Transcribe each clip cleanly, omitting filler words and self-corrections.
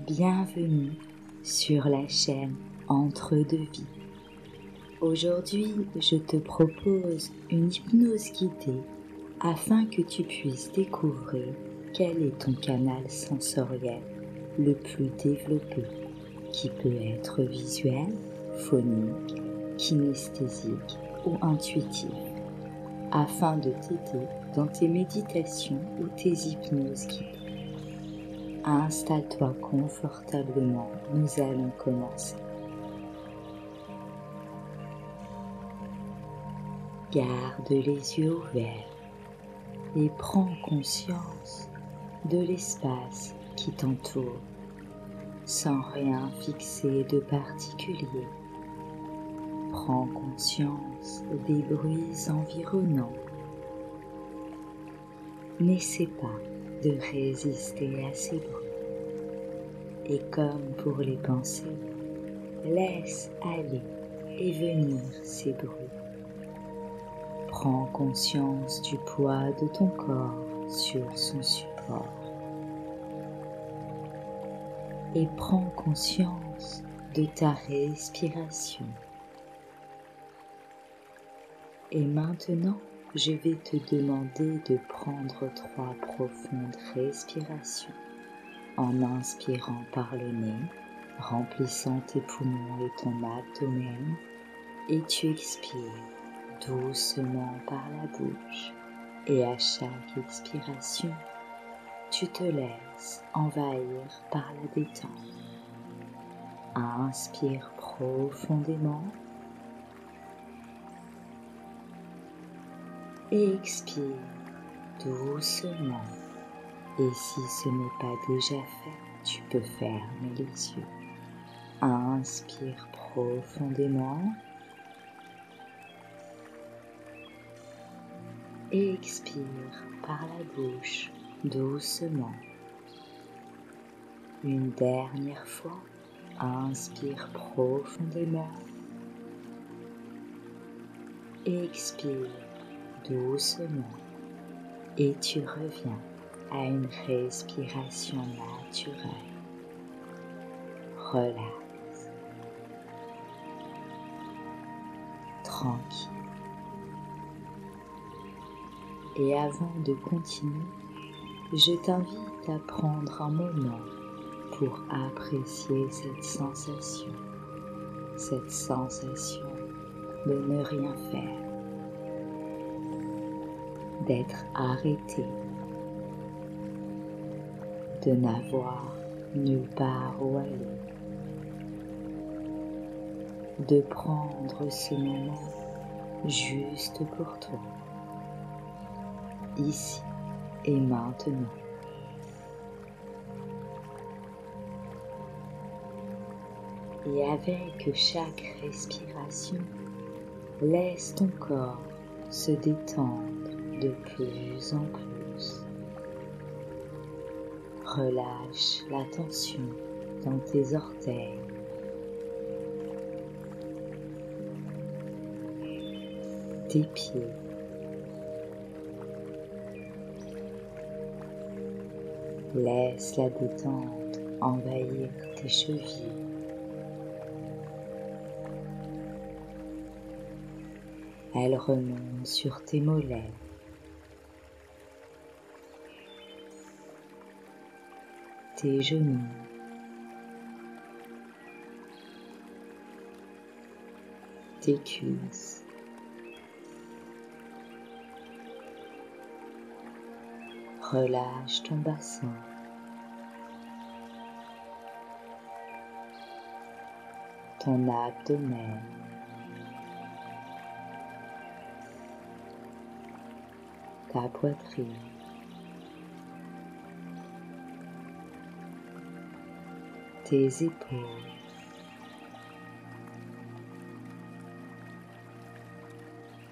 Bienvenue sur la chaîne Entre deux vies. Aujourd'hui, je te propose une hypnose guidée afin que tu puisses découvrir quel est ton canal sensoriel le plus développé, qui peut être visuel, phonique, kinesthésique ou intuitif, afin de t'aider dans tes méditations ou tes hypnoses guidées. Installe-toi confortablement, nous allons commencer. Garde les yeux ouverts et prends conscience de l'espace qui t'entoure, sans rien fixer de particulier. Prends conscience des bruits environnants. N'essaie pas de résister à ces bruits. Et comme pour les pensées, laisse aller et venir ces bruits. Prends conscience du poids de ton corps sur son support. Et prends conscience de ta respiration. Et maintenant, je vais te demander de prendre 3 profondes respirations en inspirant par le nez, remplissant tes poumons et ton abdomen, et tu expires doucement par la bouche, et à chaque expiration, tu te laisses envahir par la détente. Inspire profondément et expire doucement. Et si ce n'est pas déjà fait, tu peux fermer les yeux. Inspire profondément et expire par la bouche doucement. Une dernière fois, inspire profondément et expire doucement. Et tu reviens à une respiration naturelle. Relax, tranquille. Et avant de continuer, je t'invite à prendre un moment pour apprécier cette sensation de ne rien faire, d'être arrêté, de n'avoir nulle part où aller, de prendre ce moment juste pour toi, ici et maintenant. Et avec chaque respiration, laisse ton corps se détendre de plus en plus. Relâche la tension dans tes orteils, tes pieds, laisse la détente envahir tes chevilles. Elle remonte sur tes mollets, tes genoux, tes cuisses, relâche ton bassin, ton abdomen, ta poitrine, tes épaules,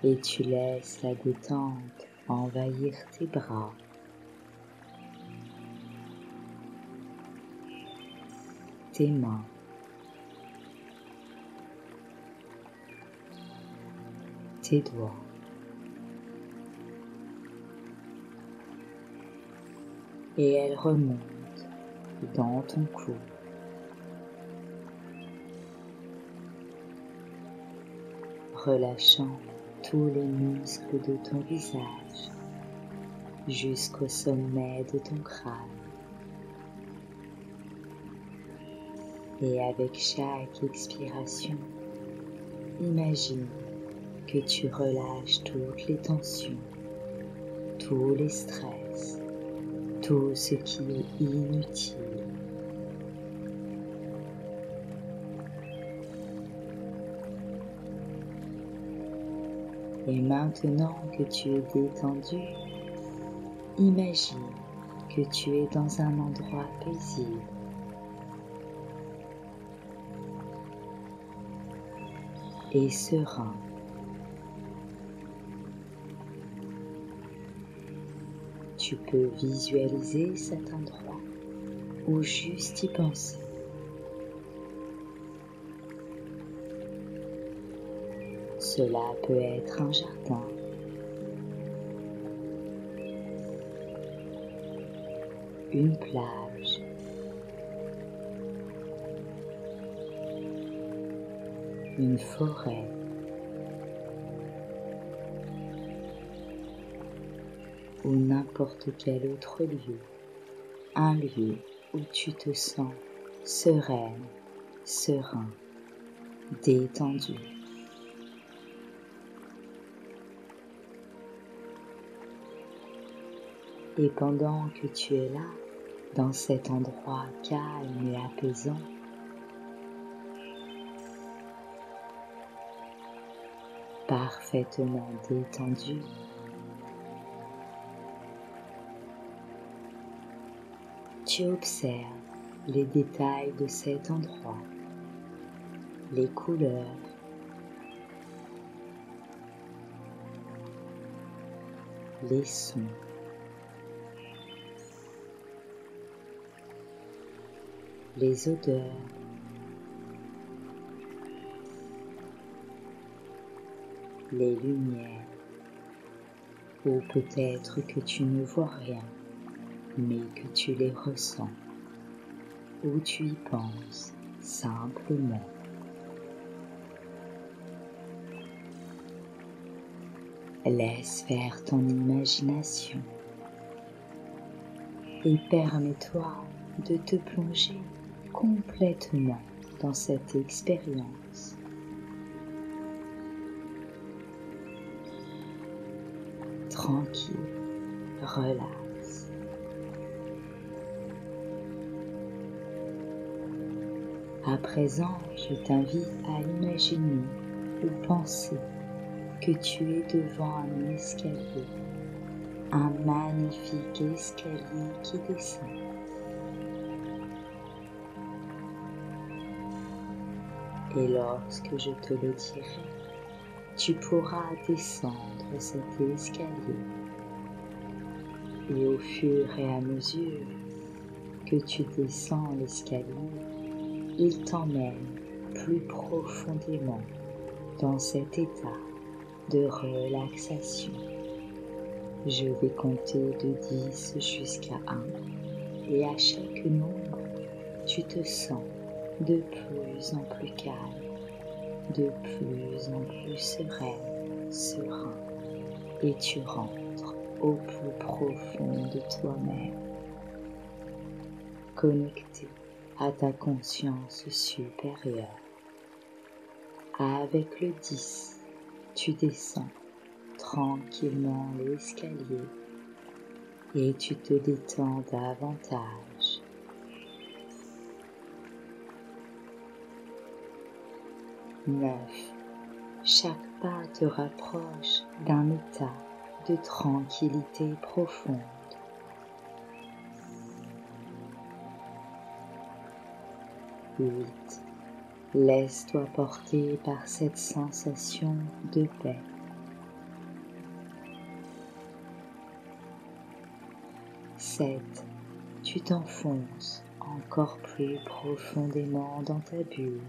et tu laisses la détente envahir tes bras, tes mains, tes doigts, et elle remonte dans ton cou, relâchant tous les muscles de ton visage jusqu'au sommet de ton crâne. Et avec chaque expiration, imagine que tu relâches toutes les tensions, tous les stress, tout ce qui est inutile. Et maintenant que tu es détendu, imagine que tu es dans un endroit paisible. Et serein. Tu peux visualiser cet endroit ou juste y penser. Cela peut être un jardin, une plage, une forêt, ou n'importe quel autre lieu, un lieu où tu te sens sereine, serein, détendu. Et pendant que tu es là, dans cet endroit calme et apaisant, parfaitement détendu, tu observes les détails de cet endroit, les couleurs, les sons, les odeurs, les lumières, ou peut-être que tu ne vois rien, mais que tu les ressens, ou tu y penses simplement. Laisse faire ton imagination et permets-toi de te plonger complètement dans cette expérience. Tranquille, relax. À présent, je t'invite à imaginer ou penser que tu es devant un escalier, un magnifique escalier qui descend. Et lorsque je te le dirai, tu pourras descendre cet escalier. Et au fur et à mesure que tu descends l'escalier, il t'emmène plus profondément dans cet état de relaxation. Je vais compter de 10 jusqu'à 1 et à chaque nombre, tu te sens de plus en plus calme, de plus en plus sereine, serein, et tu rentres au plus profond de toi-même, connecté à ta conscience supérieure. Avec le 10, tu descends tranquillement l'escalier et tu te détends davantage. 9. Chaque pas te rapproche d'un état de tranquillité profonde. 8. Laisse-toi porter par cette sensation de paix. 7. Tu t'enfonces encore plus profondément dans ta bulle.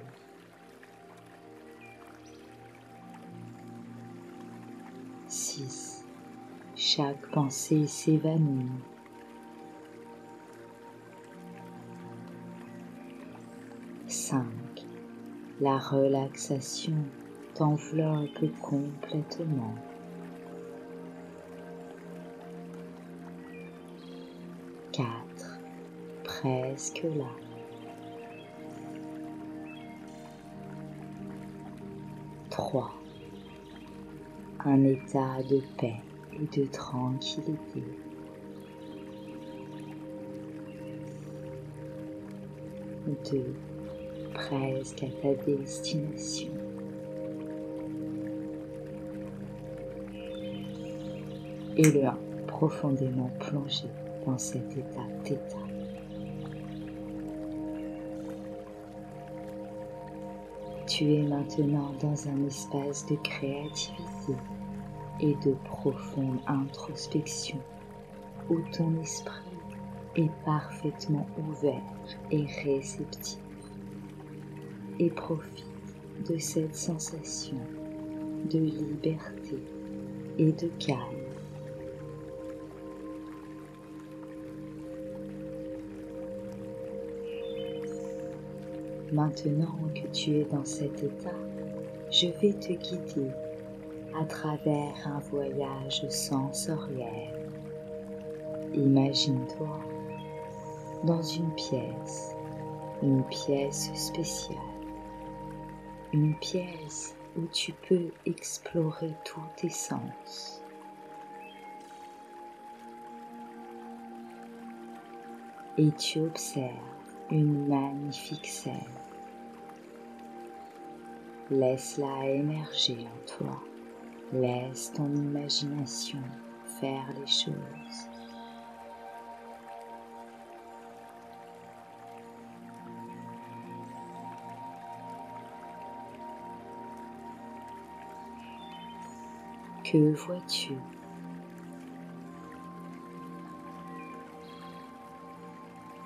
6. Chaque pensée s'évanouit. 5. La relaxation t'enveloppe complètement. Quatre, presque là. Trois, un état de paix et de tranquillité. Deux, presque à ta destination. Et le 1, profondément plongé dans cet état θ. Tu es maintenant dans un espace de créativité et de profonde introspection où ton esprit est parfaitement ouvert et réceptif et profite de cette sensation de liberté et de calme. Maintenant que tu es dans cet état, je vais te guider à travers un voyage sensoriel. Imagine-toi dans une pièce spéciale, une pièce où tu peux explorer tous tes sens. Et tu observes une magnifique scène. Laisse-la émerger en toi. Laisse ton imagination faire les choses. Que vois-tu?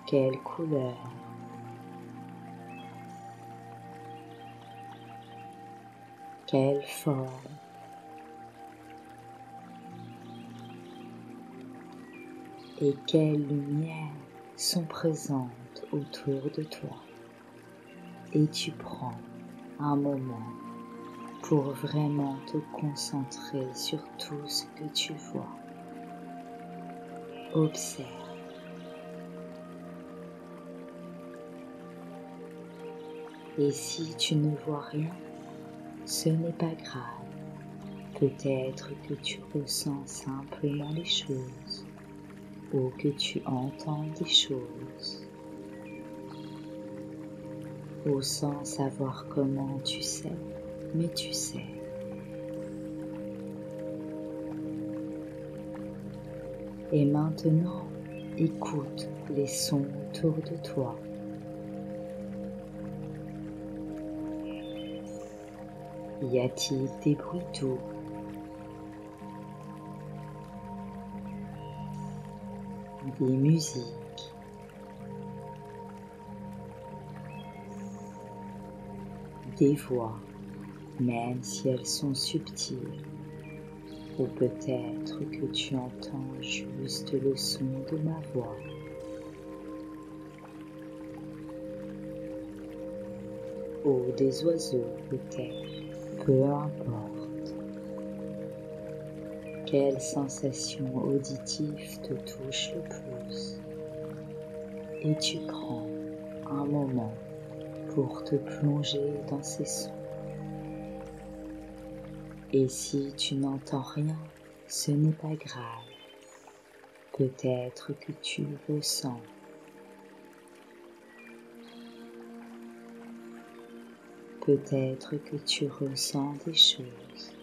Quelle couleur? Quelle forme? Et quelles lumières sont présentes autour de toi? Et tu prends un moment pour vraiment te concentrer sur tout ce que tu vois. Observe. Et si tu ne vois rien, ce n'est pas grave. Peut-être que tu ressens simplement les choses ou que tu entends des choses ou sans savoir comment tu sais, mais tu sais. Et maintenant, écoute les sons autour de toi. Y a-t-il des bruits doux? Des musiques? Des voix, même si elles sont subtiles? Ou peut-être que tu entends juste le son de ma voix. Ou des oiseaux peut-être, peu importe. Quelle sensation auditive te touche le plus? Et tu prends un moment pour te plonger dans ces sons. Et si tu n'entends rien, ce n'est pas grave. Peut-être que tu ressens. Peut-être que tu ressens des choses.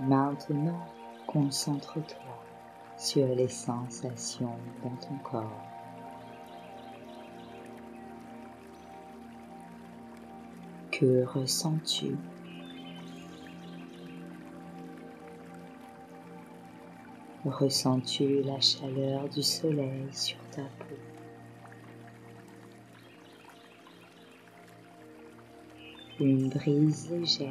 Maintenant, concentre-toi sur les sensations dans ton corps. Que ressens-tu? Ressens-tu la chaleur du soleil sur ta peau? Une brise légère?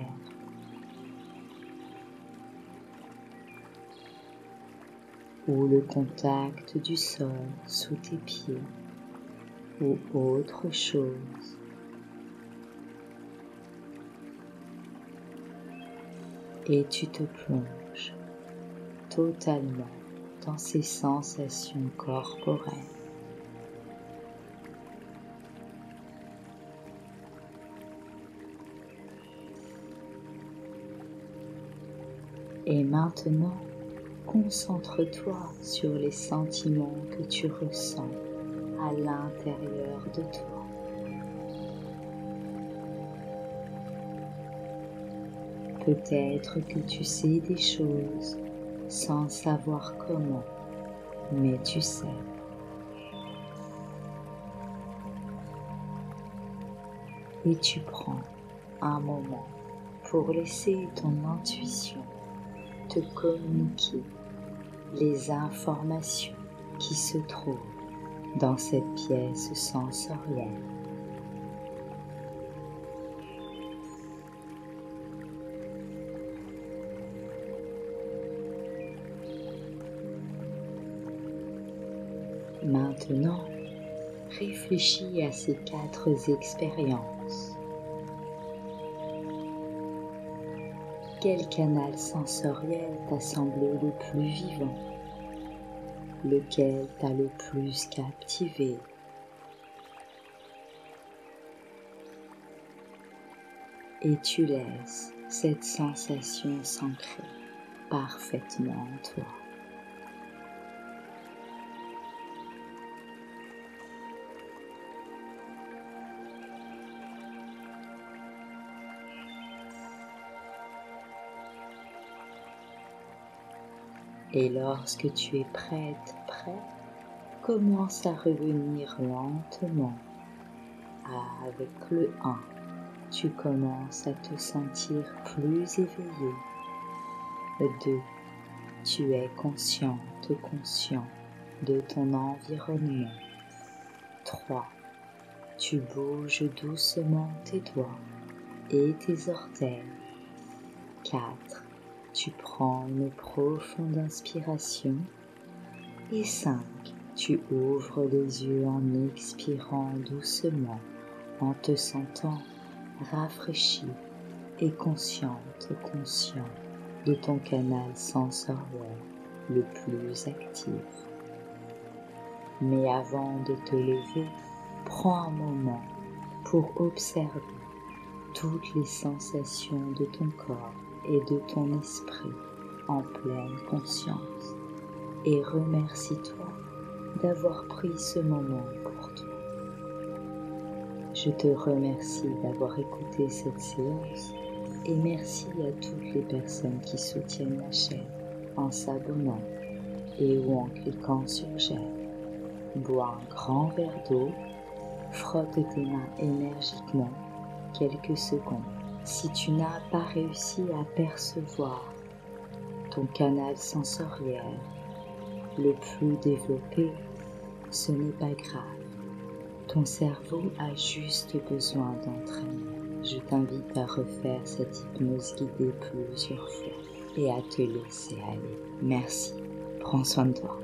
ou le contact du sol sous tes pieds ou autre chose. Et tu te plonges totalement dans ces sensations corporelles. Et maintenant, concentre-toi sur les sentiments que tu ressens à l'intérieur de toi. Peut-être que tu sais des choses sans savoir comment, mais tu sais. Et tu prends un moment pour laisser ton intuition te communiquer les informations qui se trouvent dans cette pièce sensorielle. Maintenant, réfléchis à ces 4 expériences. Quel canal sensoriel t'a semblé le plus vivant? Lequel t'a le plus captivé? Et tu laisses cette sensation s'ancrer parfaitement en toi. Et lorsque tu es prêt, commence à revenir lentement. Avec le 1, tu commences à te sentir plus éveillé. Le 2, tu es conscient de ton environnement. 3, tu bouges doucement tes doigts et tes orteils. 4, tu prends une profonde inspiration. Et 5, tu ouvres les yeux en expirant doucement, en te sentant rafraîchi et conscient de ton canal sensoriel le plus actif. Mais avant de te lever, prends un moment pour observer toutes les sensations de ton corps et de ton esprit en pleine conscience et remercie-toi d'avoir pris ce moment pour toi. Je te remercie d'avoir écouté cette séance et merci à toutes les personnes qui soutiennent la chaîne en s'abonnant et ou en cliquant sur j'aime. Bois un grand verre d'eau, frotte tes mains énergiquement quelques secondes. Si tu n'as pas réussi à percevoir ton canal sensoriel le plus développé, ce n'est pas grave. Ton cerveau a juste besoin d'entraînement. Je t'invite à refaire cette hypnose guidée plusieurs fois et à te laisser aller. Merci. Prends soin de toi.